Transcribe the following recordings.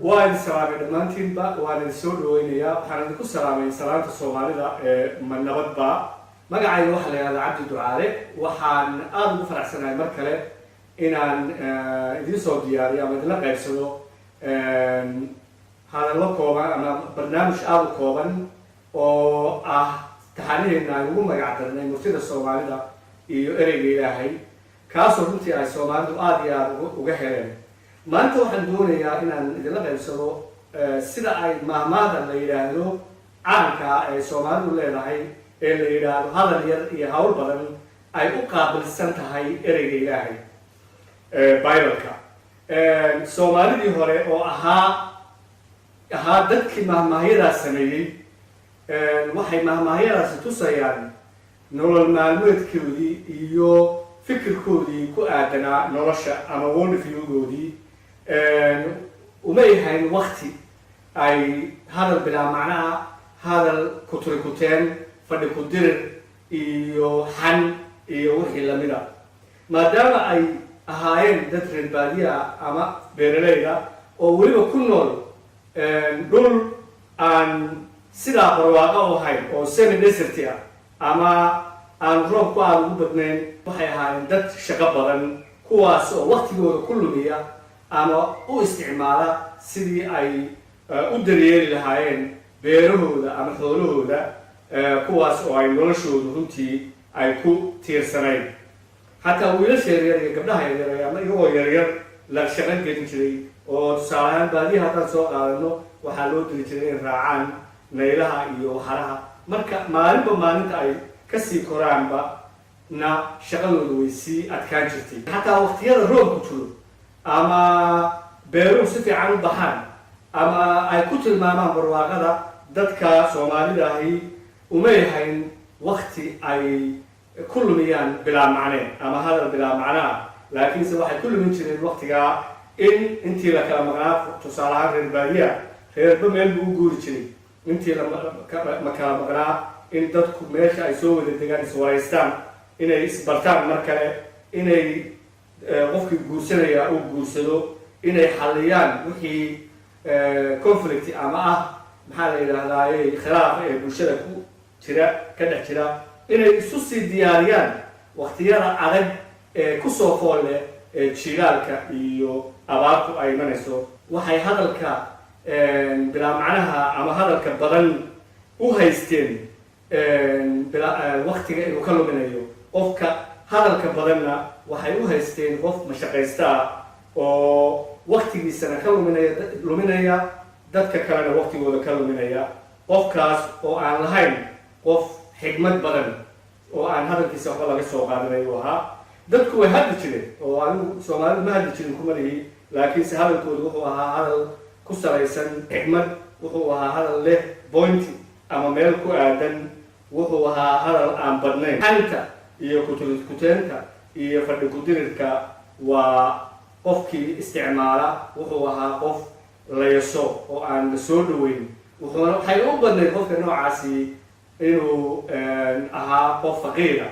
وأنا سلامي دمانتين با وأنا السود وينيا وحنا نكون سلامي سلامة الصومالي ذا من نبض با ما قاعد يروح على عبد الدعاء وحن أنا مفرح سنة مركلة إن إذا سعودية ما دلنا قيسلو هذا الله كوبان أنا برنامج أبو كوبان أو تحنين إن نقوم قاعدنا نمسير الصومالي ذا يرجع هاي كاسو رنتي الصومالي آديا وجهين ما أنتوا حندوني إن إذا لا قيسلو سيدا أي مهما اللي يراهلو عنك الصومالي ولا يراهي اللي يراهلو هذا اللي يهاول بدن أي أقابل السنة هاي يرجع هاي بايرلكا الصومالي دي هوري أو أها دتك مهما هي راسمي waxay mahmaahayadaasi tusayaan nolol maalmeedkoodii iyo fikirkoodii ku aadanaa nolosha ama worldviewgoodii uma yahayn waqti ay hadal bilaa macnaha hadal kuturikuteen fadhi ku dirir iyo xan iyo wixii lamida maadaama ay ahaayeen dad reer baadiya ama beeralayda oo weliba ku nool dhul aan sidaa barwaaqo u ahayn oo semi desert ama aan roob ku aad ugu badnayn waxay ahaayeen dad shaqo badan kuwaas oo waqtigooda ku lumiya ama u isticmaala sidii ay u daryeeli lahaayeen beerahooda ama xoolahooda kuwaas oo ay noloshoodu runtii ay ku tiirsanayn xataa wiilasha yaryar iyo gabdhaha yaryar ama iyagoo yaryar la shaqan gelin jiray oo tusaale ahaan baadiyaha haddaan soo qaadano waxaa loo diri jiray in raacaan naylaha iyo waxaraha marka maalinba maalinta ay kasii koraanba na shaqadooda way sii adkaan jirtay xataa waqtiyada roobku jiro ama beeruhu si fiican u baxaan ama ay ku tilmaamaan barwaaqada dadka soomaalida ahi uma yahayn waqti ay ku lumiyaan bilaa macneen ama hadal bilaa macnaa laakiinse waxay ku lumin jireen waqtigaa in intii la kala maqnaa tusaale ahaan reer baadiya reerba meel buu u guuri jiray intii la kala maqnaa in dadku meesha ay soo wada degaan iswaraystaan inay isbartaan mar kale inay qofkii guursanaya uu guursado inay xalliyaan wixii conflict ama maxaa la yidhahdaaye khilaaf ee bulshada ku jira ka dhex jira inay isu sii diyaariyaan waqtiyada adag ee kusoo fool leh ee jilaalka iyo abaartu ay imanayso waxay hadalka bilaa macnaha ama hadalka badan u haysteen waqtiga inuu ka luminayo qofka hadalka badanna waxay u haysteen qof mashaqaysta oo waqtigiisana ka luminaya dadka kalena waqtigooda ka luminaya qofkaas oo aan lahayn qof xigmad badan oo aan hadalkiisa waxba laga soo qaadanayo ahaa dadku way hadli jireen oo anigu soomaalidu ma hadli jirin kuma lihi laakiinse hadalkoodu wuxuu ahaa hadal ku salaysan xigmad wuxuu ahaa hadal leh pointi ama meel ku aadan wuxuu ahaa hadal aan badnayn xanta iyo kuteenta iyo fadhi ku-dirirka waa qofkii isticmaala wuxuu ahaa qof layaso oo aan la soo dhaweyn waxay u badnayd qofka noocaasi inuu ahaa qof faqiira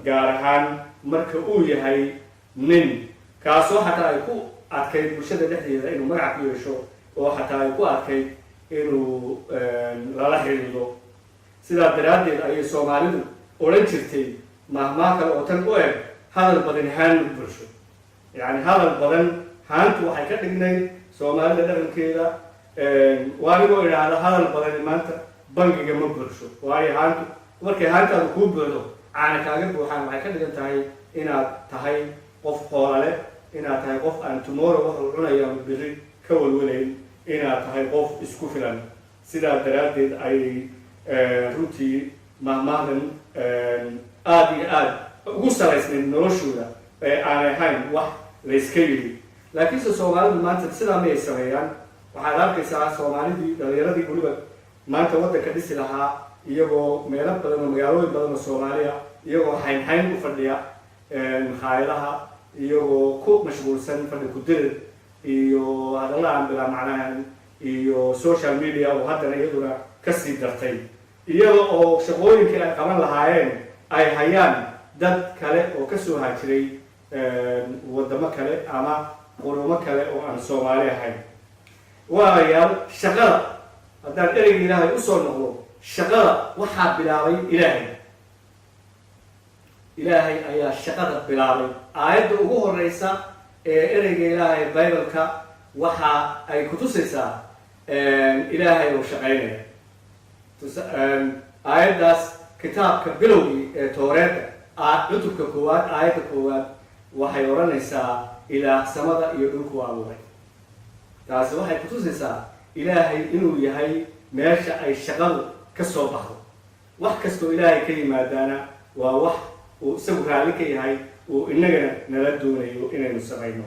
gaar ahaan marka uu yahay nin kaasoo xataa ay ku adkayd bulshada dhexdeeda inuu magac ku yeesho oo xataa ay ku adkayd inuu lala xiriiro sidaa daraaddeed ayay soomaalidu odhan jirtay mahmaa kale oo tan u eg hadal badan haan lagu bulsho yacni hadal badan haantu waxay ka dhignayd soomaalida dhaqankeeda waa anigoo idhaahda hadal badani maanta bangiga ma bulsho waayo haantu markay haantaadu kuu buuxdo caana kaaga buuxaan waxay ka dhigan tahay inaad tahay qof xoola leh inaad tahay qof aan tomorrow wuxuu cunaya ama berri ka walwalayn inaad tahay qof isku filan sidaa daraaddeed ayay runtii mahmahdan aada iyo aada ugu salaysnayd noloshooda ee aanay ahayn wax layska yidhi laakiinse soomaalidu maanta sidaa mayay sameeyaan waxaad arkaysaa soomaalidii dhalinyaradii weliba maanta waddanka dhisi lahaa iyagoo meelo badan oo magaalooyin badan oo soomaaliya iyagoo xaynxayn u fadhiya makhaayadaha iyagoo ku mashquulsan fadhi ku-dirir iyo hadalla aan bilaa macnahan iyo social media oo haddana iyaduna kasii dartay iyada oo shaqooyinkii ay qaban lahaayeen ay hayaan dad kale oo kasoo hajiray waddamo kale ama qurumo kale oo aan soomaali ahayn ويا شغلة هذا إرجع إلهي أصول نقول شغلة وحاب بلاوي إلهي أي شغلة بلاوي آيات أقوه الرئيسة إرجع إلهي بايبل وحا أي كتوسيسا إلهي وشقينه آيات داس كتاب كبلوي توراة كتب كقوات آيات كقوات وحيورانيسا إلى سماء يدوك وعلوه taasi waxay ku tusaysaa ilaahay inuu yahay meesha ay shaqadu ka soo baxdo wax kastoo ilaahay ka yimaadaana waa wax uu isagu raalli ka yahay uu innagana nala doonayo inaynu samayno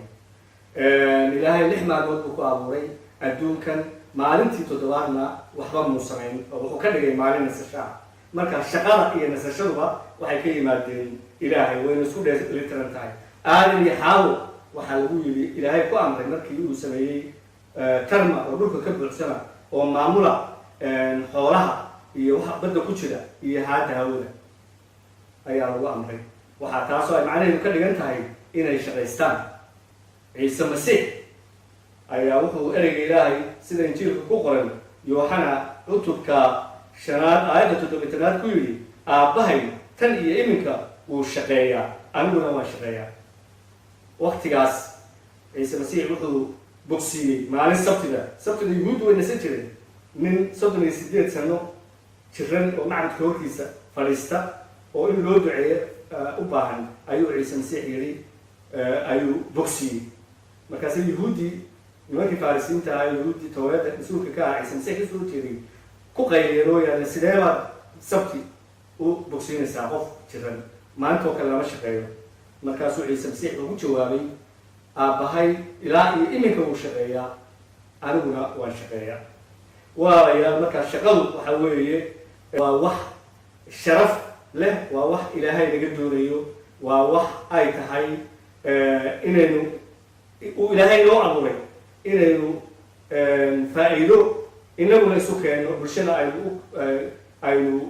ilaahay 6 maalmood buu ku abuuray adduunkan maalintii 7aadna waxba muu samayn oo wuxuu ka dhigay maalin nasasho marka shaqada iyo nasashaduba waxay ka yimaadeen ilaahay wayna isku dheelitiran tahay aadan iyo xaawo waxaa lagu yidhi ilaahay ku amray markii uu sameeyey tarma oo dhulka ka buuxsana oo maamula xoolaha iyo waxa badda ku jira iyo haada hawada ayaa lagu amray waxa taasoo ay macnaheedu ka dhigan tahay inay shaqaystaan ciise masiix ayaa wuxuu ereyga ilaahay sida injiilka ku qoran yooxana cutubka 5 aayadda 7 ku yidhi aabbahay tan iyo iminka wuu shaqeeyaa aniguna waan shaqeeyaa waqtigaas ciise masiix wuxuu bogsiiyey maalin sabtida yuhuuddu way nasan jireen nin 38 sano jiran oo macbudka hortiisa fadhiista oo in loo duceeyo u baahan ayuu ciise masiix yidhi ayuu bogsiiyey markaas yuhuuddii nimankii farisiinta ah yuhuuddii towreedda mas-uulka ka ah ciise masiix kasoo jeeday ku qayliyeen sidee baad sabti u bogsiinaysaa qof jiran maantoo kale lama shaqeeyo markaasuu ciise masiix ugu jawaabay aabbahay ilaa iyo iminka wuu shaqeeyaa aniguna waan shaqeeyaa walaalayaal markaa shaqadu waxa weeye waa wax sharaf leh waa wax ilaahay naga doonayo waa wax ay tahay inaynu uu ilaahay noo abuuray inaynu faa'iido inaguna isu keeno bulshada aynu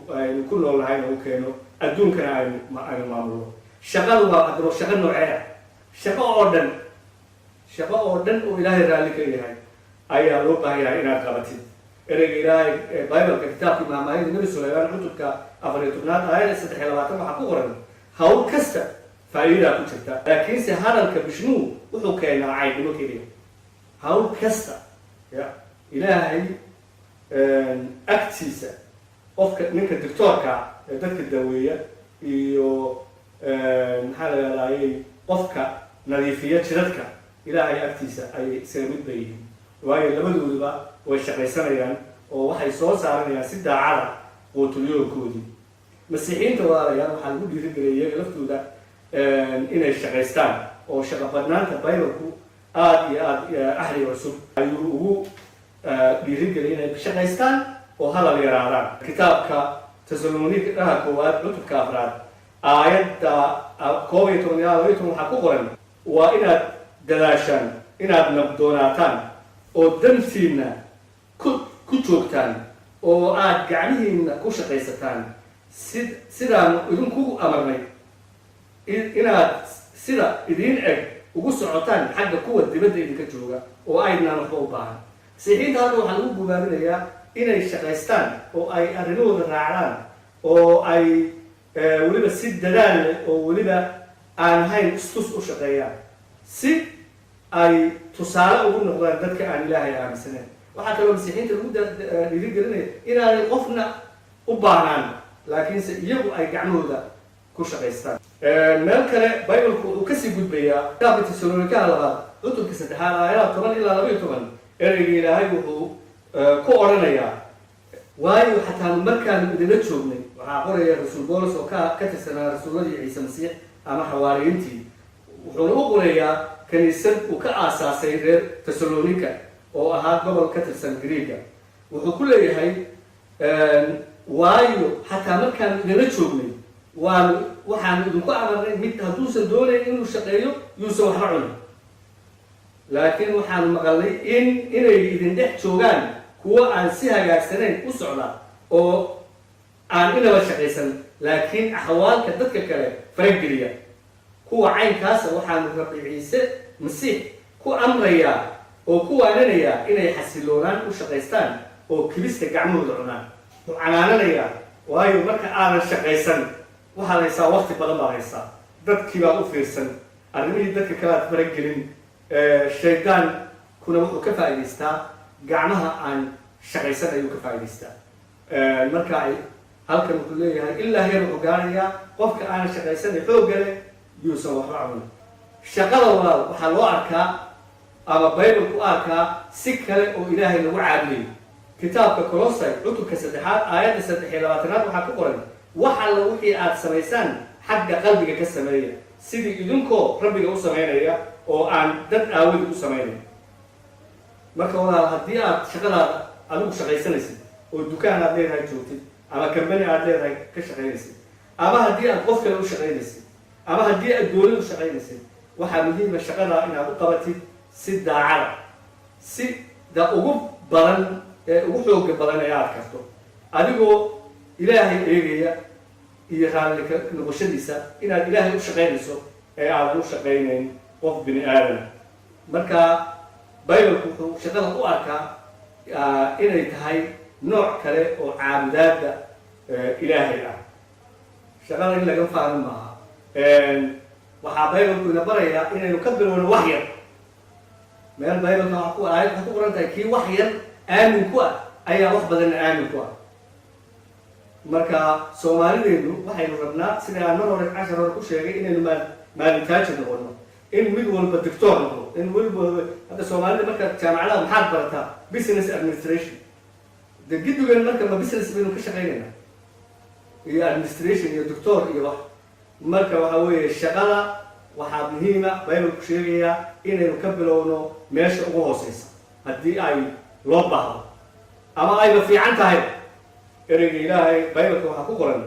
ku nool nahay nagu keeno adduunkana aynu maamulno shaqadu waa adro shaqo noocee shaqo oo dhan oo ilaahay raalli ka yahay ayaa loo baahan yahay inaad qabatid ereyga ilaahay bibleka kitaabkii maahmaahida nabi sulaymaan cutubka 14 aayadda 23 waxaa ku qoran hawl kasta faa'iidaa ku jirta laakiinse hadalka bishmuu wuxuu keenaa caydnimo keliya hawl kasta ilaahay agtiisa qofka ninka doctoorka ee dadka daweeya iyo maxaa la yidhahdayay qofka nadiifiya jidadka ilaahay agtiisa ayay isaga mid ba yihiin waayo labadooduba way shaqaysanayaan oo waxay soo saaranayaan si daacada quutulyoolkoodii masiixiyiinta walaalayaal waxaa lagu dhiirigeliyay iyaga laftooda inay shaqaystaan oo shaqo badnaanta bibalku aada iyo aada ahli cusub ayuu ugu dhiirigeliyay inay shaqaystaan oo hadal yaraadaan kitaabka Tesalonika koowaad cutubka 4 aayadda 11 waxaa ku qoran waa inaad dadaashaan inaad nabdoonaataan oo dantiinna ku joogtaan oo aad gacmihiinna ku shaqaysataan sidaan idinku amarnay inaad sida idiin eg ugu socotaan xagga kuwa dibadda idinka jooga oo aydnaan waxba u baahan masiixiinta hadda waxaa lagu gubaabinayaa inay shaqaystaan oo ay arrimahooda raacdaan oo ay weliba si dadaal leh oo weliba aan ahayn istus u shaqeeyaan si ay tusaale ugu noqdaan dadka aan ilaahay aaminsaneyn waxaa kaloo masiixiinta lagu dhiirigelinaya inaanay qofna u baahnaan laakiinse iyagu ay gacmahooda ku shaqaystaan meel kale bibalku wuxuu kasii gudbayaa kitaabka Tesalonika labaad cutubka 3 aayadaha 10 ilaa 12 ereyga ilaahay wuxuu ku oranayaa waayo xataa markaan idinla joognay waxaa qoraya rasuul Boolos oo ka tirsanaa rasuuladii Ciise Masiix ama xawaariyiintii wuxuuna u qorayaa kaniisad uu ka aasaasay reer Tesalonika oo ahaa gobol ka tirsan Greega wuxuu ku leeyahay waayo xataa markaan idinla joognay waxaan idinku amarnay mid hadduusan doonayn inuu shaqeeyo yuusan waxba cunin laakiin waxaan maqalnay inay idin dhex joogaan kuwa aan si hagaagsanayn u socda oo aan inaba shaqaysan laakiin axwaalka dadka kale farageliya kuwa caynkaasa waxaanu rabbi Ciise Masiix ku amrayaa oo ku waananaya inay xasiloonaan u shaqaystaan oo kibista gacmahooda cunaan oo canaananaya waayo marka aadan shaqaysan waxaad haysaa waqti badan baad haysaa dadkii baad u fiirsan arrimihii dadka kale aad faragelin shaydaan kuna wuxuu ka faa'idaystaa gacmaha aan shaqaysan ayuu ka faa'idaystaa marka ay halkan wuxuu leeyahay ilaa heer wuxuu gaarayaa qofka aanan shaqaysan ee xoogga leh yuusan waxba cunin shaqada walaal waxaa loo arkaa ama baybalku u arkaa si kale oo ilaahay lagu caabudayo kitaabka Colossae cutubka 3 aayadda 23 waxaa ku qoran wax alla wixii aad samaysaan xagga qalbiga ka sameeya sidii idinkoo rabbiga u sameynaya oo aan dad aawadi u sameynayn marka walaal haddii aad shaqadaada adigu shaqaysanaysid oo dukaan aad leedahay joogtid ama kambani aad leedahay ka shaqaynaysid ama haddii aad qof kale u shaqaynaysid ama haddii aad dowlad u shaqaynaysid waxaa muhiima shaqada inaad u qabatid si daacada si ugu badan ee ugu xooga badan ee aad karto adigoo ilaahay eegaya iyo raalli ka noqoshadiisa inaad ilaahay u shaqaynayso ee aadan u shaqaynayn qof bini aadan marka baybalku wuxuu shaqada u arkaa inay tahay nooc kale oo caabudaada ilaahay ah shaqada in laga fahmo maaha waxaa baybalku ina barayaa inaynu ka bilowno wax yar meel baybalka waxaa ku qoran tahay kii wax yar aamin ku ah ayaa wax badanna aamin ku ah marka soomaalideenu waxaynu rabnaa sida aan mar hore cashar hore ku sheegay inaynu maalintaajir noqono in mid walba doctor noqdo in walba hadda soomaalida marka jaamacadaha maxaad barataa business administration de gidugan marka ma business baynu ka shaqaynaynaa iyo administration iyo doctor iyo wax marka waxa weeye shaqada waxaa muhiima baybalku sheegayaa inaynu ka bilowno meesha ugu hooseysa haddii ay loo baahdo ama ayba fiican tahay ereyga ilaahay baybalka waxaa ku qoran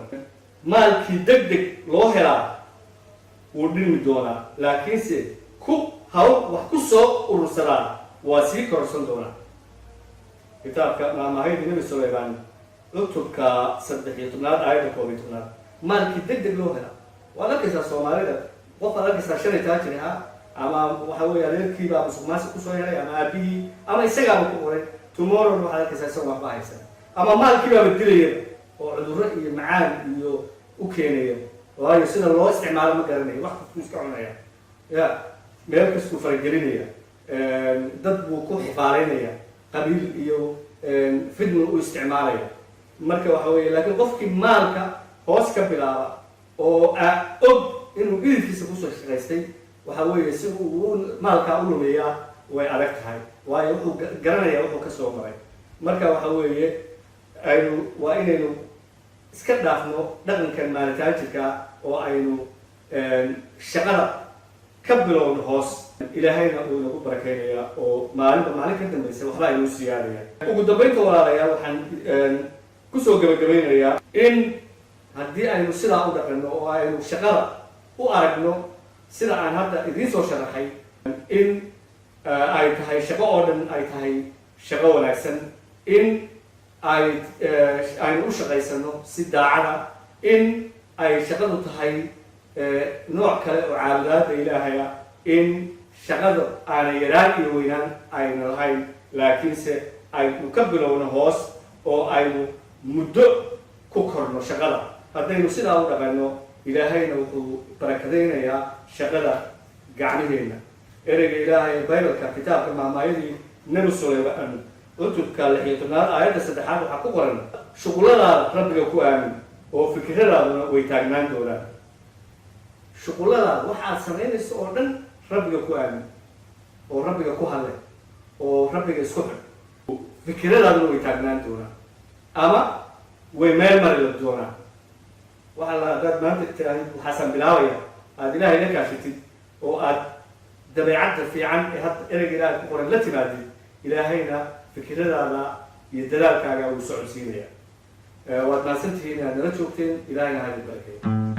maalkii deg deg loo helaa wuu dhimi doonaa laakiinse hawl wax ku soo urursadaan waa sii kororsan doonaa kitaabka maamahaydi nabi sulaymaan cutubka 13 aayadda 12 maalkii deg deg loo helaa waad arkaysaa soomaalida qof aad arkaysaa shalay taajir ahaa ama waxa weeye adeerkiibaa musuqmaasuq kusoo helay ama aabihii ama isagaaba ku qoray tomorrow waxaad arkaysaa isagoo waxba haysan ama maalkiibaaba dilaya oo cudurro iyo macaan iyo u keenaya waayo sida loo isticmaalo ma garanayo wax kastuu iska cunaya ya meel kastuu faragelinaya dad buu ku xifaalaynaya qabiil iyo fidna u isticmaalaya marka waxa weeye laakiin qofkii maalka hoos ka bilaaba oo og inuu idilkiisa kusoo shaqaystay waxa weeye si uu maalkaa u lumeeyaa way adag tahay waayo wuxuu garanayaa wuxuu ka soo maray marka waxa weeye waa inaynu iska dhaafno dhaqankan maalitaajirka oo aynu shaqada ka bilowno hoos ilaahayna uu nagu barakeynaya oo maalinba maalin ka dambaysa waxba aynuu siyaadaya ugu dambaynta walaalayaal waxaan kusoo gabagabaynayaa in haddii aynu sidaa u dhaqanno oo aynu shaqada u aragno sida aan hadda idiin soo sharaxay in ay tahay shaqo oo dhan ay tahay shaqo wanaagsan in aynu u shaqaysano si daacada in ay shaqadu tahay nooc kale oo caabudaada ilaahaya in shaqada aanay yaraan iyo weynaan ayna lahayn laakiinse aynu ka bilowno hoos oo aynu muddo ku korno shaqada haddaynu sidaa u dhaqanno ilaahayna wuxuu barakadaynayaa shaqada gacmaheenna ereyga ilaahay baybalka kitaabka maamaayadii nabi sulaymaan cutubka 16 aayadda 3 waxaa ku qoran shuquladaada rabbiga ku aamin oo fikradaaduna way taagnaan doonaan shuquladaada waxaad samaynayso oo dhan rabbiga ku aamin oo rabbiga ku hadle oo rabbiga isku xidh fikradaaduna way taagnaan doonaan ama way meel mari doonaan waxaa la haddaad maanta tiraahid waxaasaan bilaabaya aada ilaahay la kaashatid oo aad dabeecadda fiican ee hadda ereyga ilaahay ku qoran la timaadid ilaahayna fikradaada iyo dadaalkaaga wuu socodsiinaya waad mahadsantihiin inaad nala joogteen ilaahayna ha idin barakeeyo